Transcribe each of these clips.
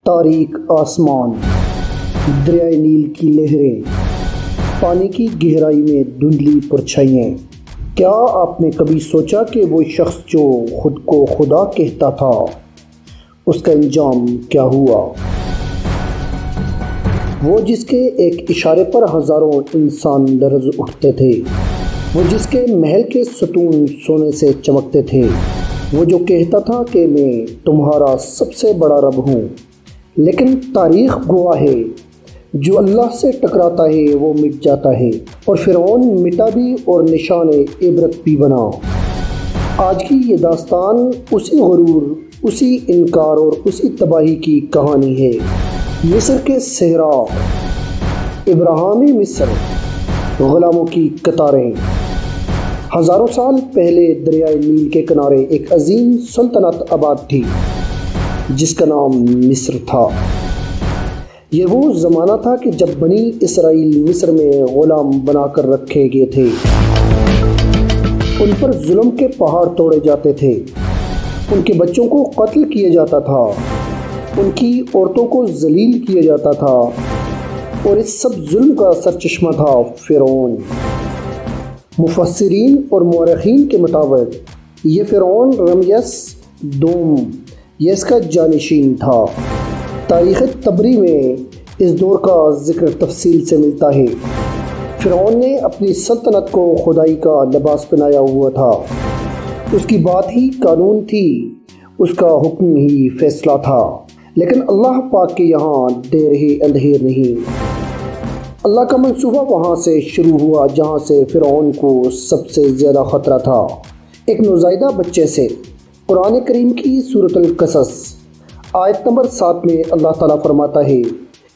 تاریک آسمان، دریائے نیل کی لہریں، پانی کی گہرائی میں دھندلی پرچھائیاں۔ کیا آپ نے کبھی سوچا کہ وہ شخص جو خود کو خدا کہتا تھا، اس کا انجام کیا ہوا؟ وہ جس کے ایک اشارے پر ہزاروں انسان لرز اٹھتے تھے، وہ جس کے محل کے ستون سونے سے چمکتے تھے، وہ جو کہتا تھا کہ میں تمہارا سب سے بڑا رب ہوں، لیکن تاریخ گواہ ہے جو اللہ سے ٹکراتا ہے وہ مٹ جاتا ہے، اور فرعون مٹا بھی اور نشان عبرت بھی بنا۔ آج کی یہ داستان اسی غرور، اسی انکار اور اسی تباہی کی کہانی ہے۔ مصر کے صحرا، ابراہیمی مصر، غلاموں کی قطاریں۔ ہزاروں سال پہلے دریائے نیل کے کنارے ایک عظیم سلطنت آباد تھی جس کا نام مصر تھا۔ یہ وہ زمانہ تھا کہ جب بنی اسرائیل مصر میں غلام بنا کر رکھے گئے تھے۔ ان پر ظلم کے پہاڑ توڑے جاتے تھے، ان کے بچوں کو قتل کیا جاتا تھا، ان کی عورتوں کو ذلیل کیا جاتا تھا، اور اس سب ظلم کا سرچشمہ تھا فرعون۔ مفسرین اور مورخین کے مطابق یہ فرعون رمیس دوم یس کا جانشین تھا۔ تاریخ طبری میں اس دور کا ذکر تفصیل سے ملتا ہے۔ فرعون نے اپنی سلطنت کو خدائی کا لباس پہنایا ہوا تھا، اس کی بات ہی قانون تھی، اس کا حکم ہی فیصلہ تھا، لیکن اللہ پاک کے یہاں دیر ہی اندھیر نہیں۔ اللہ کا منصوبہ وہاں سے شروع ہوا جہاں سے فرعون کو سب سے زیادہ خطرہ تھا، ایک نوزائیدہ بچے سے۔ قرآن کریم کی سورۃ القصص آیت نمبر 7 میں اللہ تعالیٰ فرماتا ہے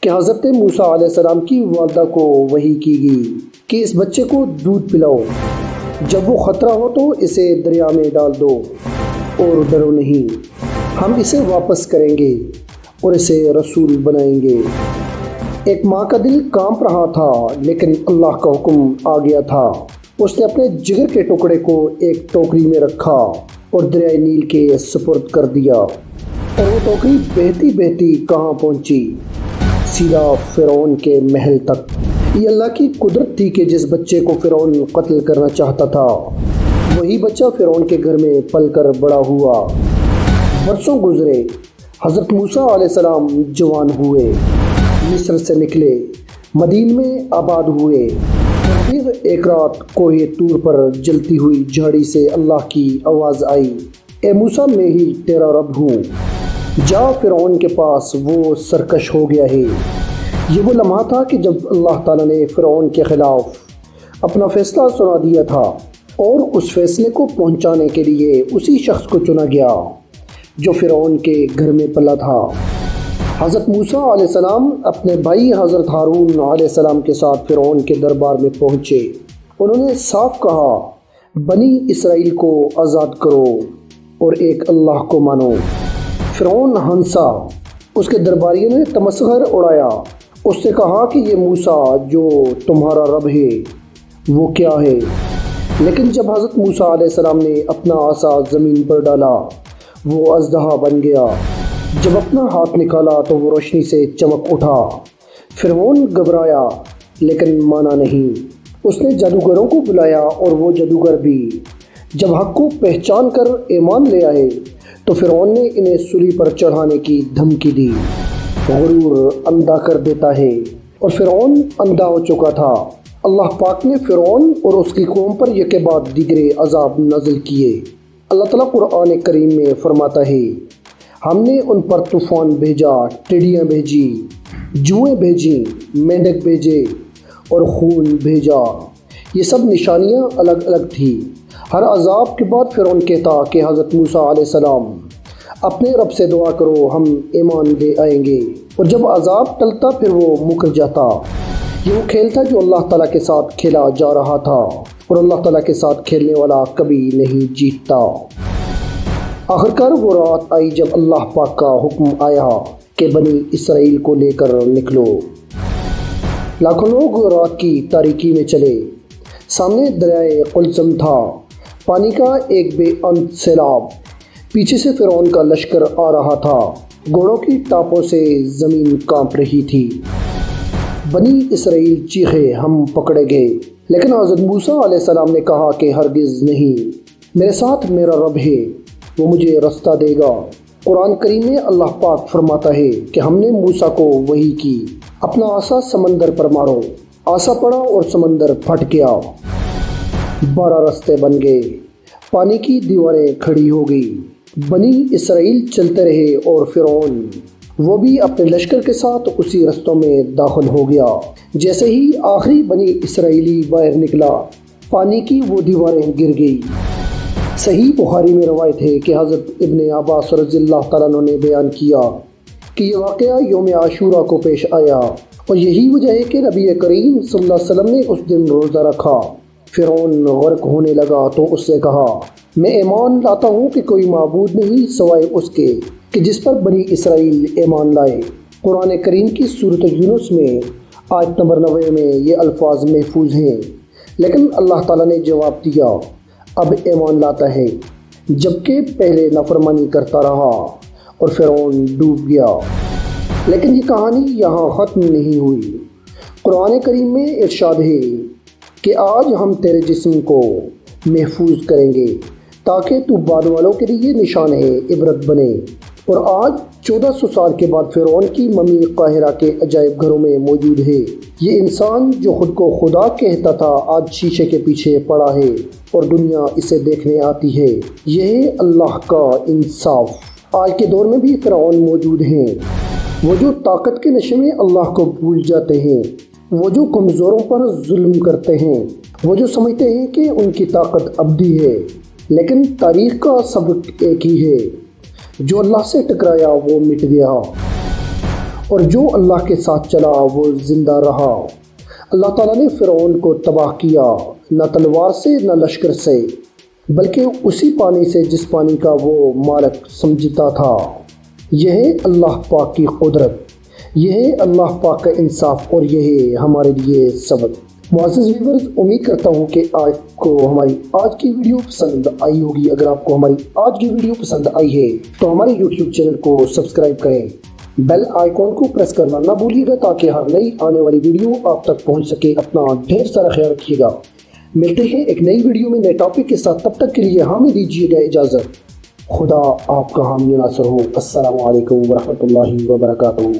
کہ حضرت موسیٰ علیہ السلام کی والدہ کو وحی کی گئی کہ اس بچے کو دودھ پلاؤ، جب وہ خطرہ ہو تو اسے دریا میں ڈال دو، اور ڈرو نہیں، ہم اسے واپس کریں گے اور اسے رسول بنائیں گے۔ ایک ماں کا دل کانپ رہا تھا، لیکن اللہ کا حکم آ گیا تھا۔ اس نے اپنے جگر کے ٹکڑے کو ایک ٹوکری میں رکھا اور دریائے نیل کے سپرد کر دیا، اور وہ ٹوکری بہتی بہتی کہاں پہنچی؟ سیدھا فرعون کے محل تک۔ یہ اللہ کی قدرت تھی کہ جس بچے کو فرعون قتل کرنا چاہتا تھا، وہی بچہ فرعون کے گھر میں پل کر بڑا ہوا۔ برسوں گزرے، حضرت موسیٰ علیہ السلام جوان ہوئے، مصر سے نکلے، مدین میں آباد ہوئے۔ پھر ایک رات کوہ طور پر جلتی ہوئی جھاڑی سے اللہ کی آواز آئی، اے موسیٰ میں ہی تیرا رب ہوں، جا فرعون کے پاس، وہ سرکش ہو گیا ہے۔ یہ وہ لمحہ تھا کہ جب اللہ تعالیٰ نے فرعون کے خلاف اپنا فیصلہ سنا دیا تھا، اور اس فیصلے کو پہنچانے کے لیے اسی شخص کو چنا گیا جو فرعون کے گھر میں پلا تھا۔ حضرت موسیٰ علیہ السلام اپنے بھائی حضرت ہارون علیہ السلام کے ساتھ فرعون کے دربار میں پہنچے۔ انہوں نے صاف کہا، بنی اسرائیل کو آزاد کرو اور ایک اللہ کو مانو۔ فرعون ہنسا، اس کے درباریوں نے تمسخر اڑایا، اس سے کہا کہ یہ موسیٰ جو تمہارا رب ہے وہ کیا ہے؟ لیکن جب حضرت موسیٰ علیہ السلام نے اپنا عصا زمین پر ڈالا، وہ اژدہا بن گیا۔ جب اپنا ہاتھ نکالا تو وہ روشنی سے چمک اٹھا۔ فرعون گھبرایا لیکن مانا نہیں۔ اس نے جادوگروں کو بلایا، اور وہ جادوگر بھی جب حق کو پہچان کر ایمان لے آئے تو فرعون نے انہیں سولی پر چڑھانے کی دھمکی دی۔ غرور اندھا کر دیتا ہے، اور فرعون اندھا ہو چکا تھا۔ اللہ پاک نے فرعون اور اس کی قوم پر یکے بعد دیگرے عذاب نازل کیے۔ اللہ تعالیٰ قرآن کریم میں فرماتا ہے، ہم نے ان پر طوفان بھیجا، ٹڈیاں بھیجی، جوئیں بھیجیں، مینڈک بھیجے اور خون بھیجا۔ یہ سب نشانیاں الگ الگ تھیں۔ ہر عذاب کے بعد فرعون کہتا کہ حضرت موسیٰ علیہ السلام اپنے رب سے دعا کرو، ہم ایمان لے آئیں گے، اور جب عذاب ٹلتا پھر وہ مکر جاتا۔ یہ وہ کھیل تھا جو اللہ تعالیٰ کے ساتھ کھیلا جا رہا تھا، اور اللہ تعالیٰ کے ساتھ کھیلنے والا کبھی نہیں جیتتا۔ آخرکار وہ رات آئی جب اللہ پاک کا حکم آیا کہ بنی اسرائیل کو لے کر نکلو۔ لاکھوں لوگ رات کی تاریکی میں چلے۔ سامنے دریائے قلزم تھا، پانی کا ایک بے انت سیلاب، پیچھے سے فرعون کا لشکر آ رہا تھا۔ گھوڑوں کی ٹاپوں سے زمین کانپ رہی تھی۔ بنی اسرائیل چیخے، ہم پکڑے گئے، لیکن حضرت موسیٰ علیہ السلام نے کہا کہ ہرگز نہیں، میرے ساتھ میرا رب ہے، وہ مجھے رستہ دے گا۔ قرآن کریم میں اللہ پاک فرماتا ہے کہ ہم نے موسیٰ کو وحی کی، اپنا عصا سمندر پر مارو، عصا پڑا اور سمندر پھٹ گیا، 12 رستے بن گئے، پانی کی دیواریں کھڑی ہو گئی۔ بنی اسرائیل چلتے رہے اور فرعون وہ بھی اپنے لشکر کے ساتھ اسی رستوں میں داخل ہو گیا۔ جیسے ہی آخری بنی اسرائیلی باہر نکلا، پانی کی وہ دیواریں گر گئی۔ صحیح بخاری میں روایت ہے کہ حضرت ابن عباس رضی اللہ تعالیٰ عنہ نے بیان کیا کہ یہ واقعہ یوم عاشورہ کو پیش آیا، اور یہی وجہ ہے کہ نبی کریم صلی اللہ علیہ وسلم نے اس دن روزہ رکھا۔ فرعون غرق ہونے لگا تو اس سے کہا، میں ایمان لاتا ہوں کہ کوئی معبود نہیں سوائے اس کے کہ جس پر بنی اسرائیل ایمان لائے۔ قرآن کریم کی سورۃ یونس میں آیت نمبر 90 میں یہ الفاظ محفوظ ہیں، لیکن اللہ تعالیٰ نے جواب دیا، اب ایمان لاتا ہے، جبکہ پہلے نافرمانی کرتا رہا اور فرعون ڈوب گیا۔ لیکن یہ کہانی یہاں ختم نہیں ہوئی۔ قرآن کریم میں ارشاد ہے کہ آج ہم تیرے جسم کو محفوظ کریں گے تاکہ تو بعد والوں کے لیے نشان ہے، عبرت بنے۔ اور آج 1400 سال کے بعد فرعون کی ممی قاہرہ کے عجائب گھروں میں موجود ہے۔ یہ انسان جو خود کو خدا کہتا تھا آج شیشے کے پیچھے پڑا ہے اور دنیا اسے دیکھنے آتی ہے۔ یہ ہے اللہ کا انصاف۔ آج کے دور میں بھی فرعون موجود ہیں، وہ جو طاقت کے نشے میں اللہ کو بھول جاتے ہیں، وہ جو کمزوروں پر ظلم کرتے ہیں، وہ جو سمجھتے ہیں کہ ان کی طاقت ابدی ہے، لیکن تاریخ کا سبق ایک ہی ہے، جو اللہ سے ٹکرایا وہ مٹ گیا، اور جو اللہ کے ساتھ چلا وہ زندہ رہا۔ اللہ تعالیٰ نے فرعون کو تباہ کیا، نہ تلوار سے نہ لشکر سے، بلکہ اسی پانی سے جس پانی کا وہ مالک سمجھتا تھا۔ یہ ہے اللہ پاک کی قدرت، یہ ہے اللہ پاک کا انصاف، اور یہ ہے ہمارے لیے سبق۔ معزز ویورز، امید کرتا ہوں کہ آپ کو ہماری آج کی ویڈیو پسند آئی ہوگی۔ اگر آپ کو ہماری آج کی ویڈیو پسند آئی ہے تو ہمارے یوٹیوب چینل کو سبسکرائب کریں، بیل آئیکن کو پریس کرنا نہ بھولیے گا تاکہ ہر نئی آنے والی ویڈیو آپ تک پہنچ سکے۔ اپنا ڈھیر سارا خیال رکھیے گا۔ ملتے ہیں ایک نئی ویڈیو میں نئے ٹاپک کے ساتھ، تب تک کے لیے ہمیں دیجیے گا اجازت۔ خدا آپ کا حامی و ناصر ہو۔ السلام علیکم ورحمۃ اللہ وبرکاتہ۔